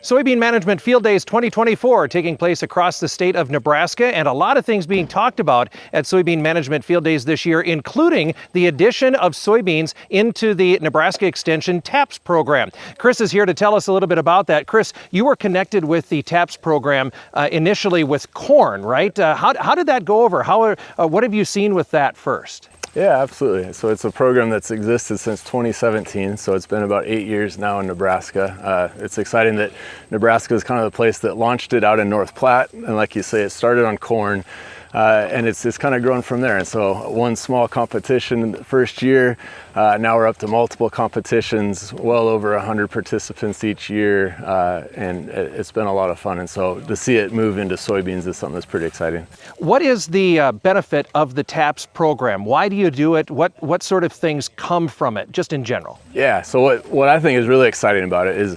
Soybean Management Field Days 2024 taking place across the state of Nebraska, and a lot of things being talked about at Soybean Management Field Days this year, including the addition of soybeans into the Nebraska Extension TAPS program. Chris is here to tell us a little bit about that. Chris, you were connected with the TAPS program initially with corn, right? How did that go over? What have you seen with that first? Yeah, absolutely. So it's a program that's existed since 2017, so it's been about 8 years now in Nebraska. It's exciting that Nebraska is kind of the place that launched it out in North Platte, and like you say, it started on corn, and it's kind of grown from there. And so one small competition in the first year, now we're up to multiple competitions, well over 100 participants each year, and it's been a lot of fun. And so to see it move into soybeans is something that's pretty exciting. What is the benefit of the TAPS program? Why do you do it? What sort of things come from it, just in general? Yeah, so what I think is really exciting about it is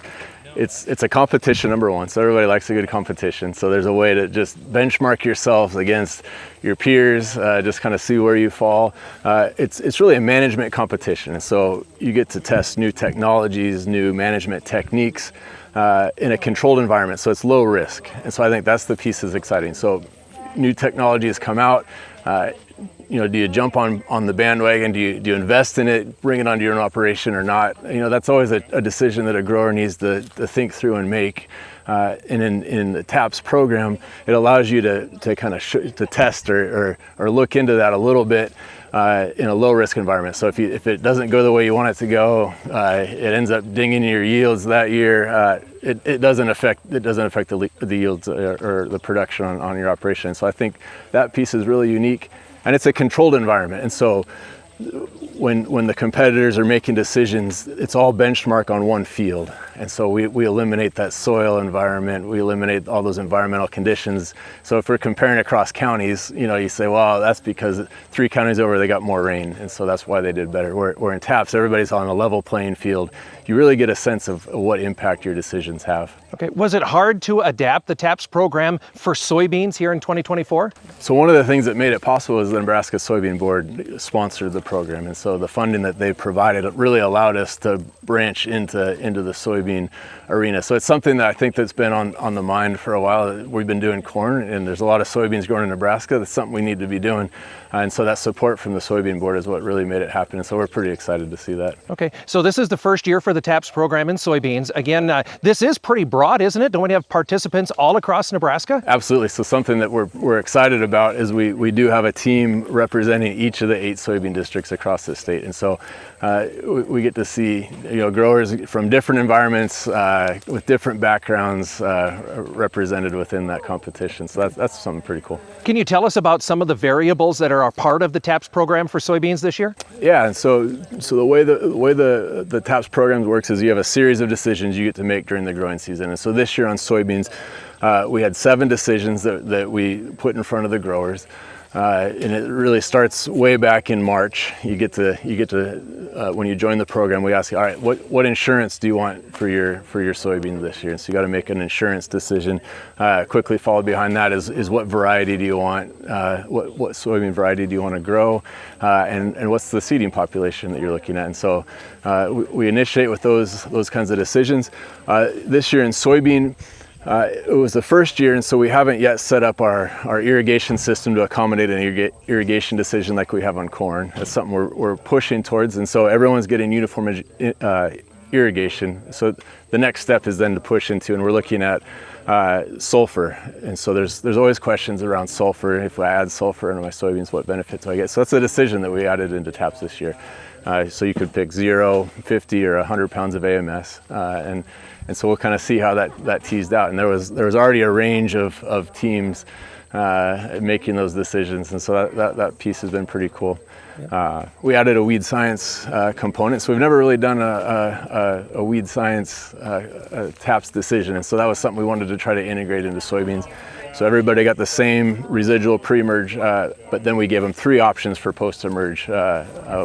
it's a competition, number one, so everybody likes a good competition. So there's a way to just benchmark yourselves against your peers, just kind of see where you fall. It's really a management competition, and so you get to test new technologies, new management techniques in a controlled environment, so it's low risk. And so I think that's the piece that's exciting. So new technologies come out. Do you jump on the bandwagon? Do you invest in it, bring it onto your own operation or not? That's always a decision that a grower needs to think through and make. And in the TAPS program, it allows you to kind of to test or look into that a little bit in a low risk environment. So if it doesn't go the way you want it to go, it ends up dinging your yields that year. It doesn't affect the yields or the production on your operation. So I think that piece is really unique. And it's a controlled environment, and so when the competitors are making decisions, it's all benchmark on one field. And so we eliminate that soil environment, we eliminate all those environmental conditions. So if we're comparing across counties, you say, well, that's because 3 counties over they got more rain, and so that's why they did better. Where in TAPS, everybody's on a level playing field. You really get a sense of what impact your decisions have. Okay, was it hard to adapt the TAPS program for soybeans here in 2024? So one of the things that made it possible is the Nebraska Soybean Board sponsored the program, and so the funding that they provided really allowed us to branch into the soybean arena. So it's something that I think that's been on the mind for a while. We've been doing corn, and there's a lot of soybeans grown in Nebraska. That's something we need to be doing, and so that support from the Soybean Board is what really made it happen, and so we're pretty excited to see that. Okay, so this is the first year for the TAPS program in soybeans. Again, this is pretty broad, isn't it? Don't we have participants all across Nebraska? Absolutely. So something that we're excited about is we do have a team representing each of the 8 soybean districts across the state, and so we get to see growers from different environments with different backgrounds represented within that competition. So that's something pretty cool. Can you tell us about some of the variables that are a part of the TAPS program for soybeans this year? Yeah, and so the way the TAPS program works is you have a series of decisions you get to make during the growing season. And so this year on soybeans, we had 7 decisions that we put in front of the growers. And it really starts way back in March. You get to when you join the program, we ask you, all right, what insurance do you want for your soybeans this year? And so you got to make an insurance decision. Quickly followed behind that is what variety do you want? What soybean variety do you want to grow? And what's the seeding population that you're looking at? And so we initiate with those kinds of decisions. This year in soybean, it was the first year, and so we haven't yet set up our irrigation system to accommodate an irrigation decision like we have on corn. That's something we're pushing towards, and so everyone's getting uniform irrigation. So the next step is then to push into, and we're looking at sulfur. And so there's always questions around sulfur. If I add sulfur into my soybeans, what benefit do I get? So that's a decision that we added into TAPS this year. So you could pick 0, 50, or 100 pounds of AMS, and so we'll kind of see how that teased out. And there was already a range of teams making those decisions, and so that piece has been pretty cool. Yep. We added a weed science component, so we've never really done a weed science TAPS decision, and so that was something we wanted to try to integrate into soybeans. So everybody got the same residual pre-emerge, but then we gave them 3 options for post-emerge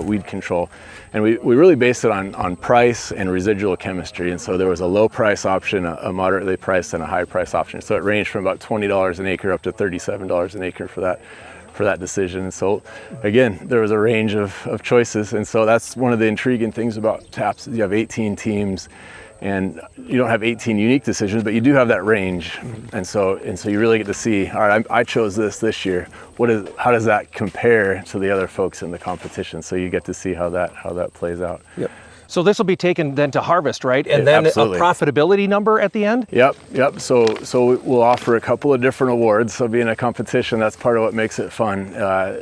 weed control. And we really based it on price and residual chemistry. And so there was a low price option, a moderately priced, and a high price option. So it ranged from about $20 an acre up to $37 an acre for that decision. And so again, there was a range of choices. And so that's one of the intriguing things about TAPS. You have 18 teams, And you don't have 18 unique decisions, but you do have that range. And so you really get to see, all right, I chose this year. How does that compare to the other folks in the competition? So you get to see how that plays out. Yep. So this will be taken then to harvest, right? And then Absolutely. A profitability number at the end? Yep. So we'll offer a couple of different awards. So being a competition, that's part of what makes it fun,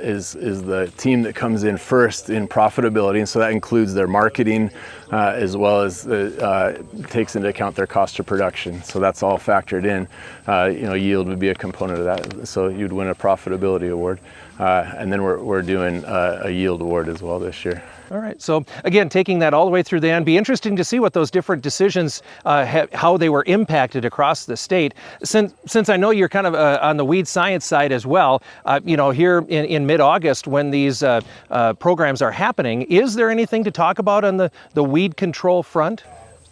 is the team that comes in first in profitability. And so that includes their marketing, as well as takes into account their cost of production. So that's all factored in. Yield would be a component of that. So you'd win a profitability award. And then we're doing a yield award as well this year. All right. So again, taking that all the way through the end, be interesting to see what those different decisions, how they were impacted across the state. Since I know you're kind of on the weed science side as well, here in mid-August when these programs are happening, is there anything to talk about on the weed control front?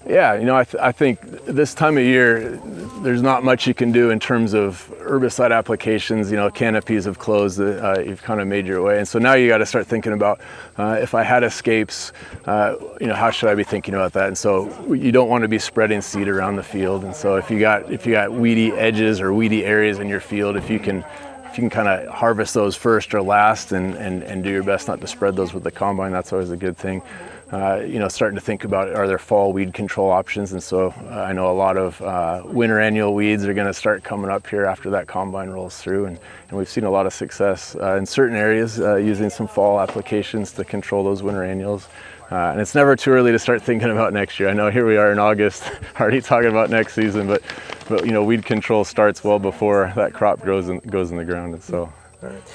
Yeah, I think this time of year, there's not much you can do in terms of herbicide applications. Canopies have closed, you've kind of made your way. And so now you got to start thinking about, if I had escapes, how should I be thinking about that? And so you don't want to be spreading seed around the field. And so if you got weedy edges or weedy areas in your field, if you can kind of harvest those first or last and do your best not to spread those with the combine, that's always a good thing. Starting to think about, are there fall weed control options? And so I know a lot of winter annual weeds are going to start coming up here after that combine rolls through. And we've seen a lot of success in certain areas using some fall applications to control those winter annuals. And it's never too early to start thinking about next year. I know here we are in August, already talking about next season, but weed control starts well before that crop goes in the ground. And so.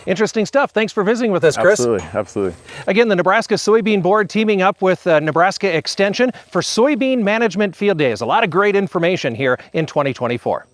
Interesting stuff. Thanks for visiting with us, Chris. Absolutely. Again, the Nebraska Soybean Board teaming up with Nebraska Extension for Soybean Management Field Days. A lot of great information here in 2024.